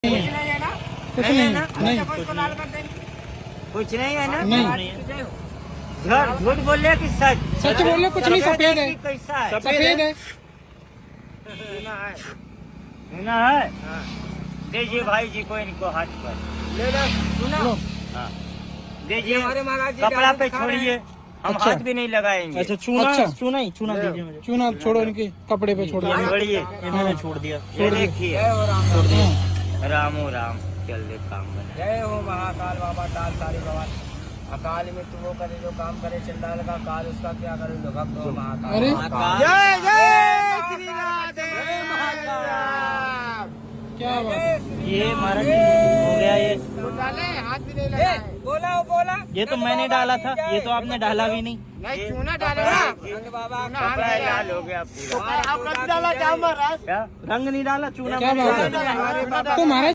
कुछ नहीं है ना, नहीं कुछ नहीं है ना, नहीं झूठ बोल रहे कि सच? सच बोल रहे, कुछ नहीं, सफेद है, कैसा है? सफेद है। सुना है। दीजिए भाई जी को, इनको हाथ पर लो। हाँ दीजिए, कपड़ा पे छोड़िए, हम अच्छा। हाथ भी नहीं लगाएंगे। अच्छा चूना, अच्छा। चूना ही चूना दीजिए मुझे। चूना आप छोड़ो, इनके कपड़े पे छोड़ दो। छोड़िए, इन्होंने छोड़ दिया। ये देखिए, छोड़ दिया। रामो राम, चल दे काम बना। जय हो महाकाल बाबा टाल सारी भगवान। अकाल में तू वो करे जो काम करे, चंडाल का काल उसका क्या करे, जो भक्त हो महाकाल। अरे जय जय श्री राधे महाकाल। क्या बात है। ये महाराज हो गया ये। डाले हाथ भी नहीं लगाए। बोला वो बोला, ये तो मैंने डाला था, ये तो आपने डाला भी नहीं। नहीं चूना डाले ना बाबा। कपड़ा लाल हो गया पूरा। आप डाला क्या महाराज? क्या रंग नहीं डाला, चूना क्या मैंने बात डाला। है। तो महाराज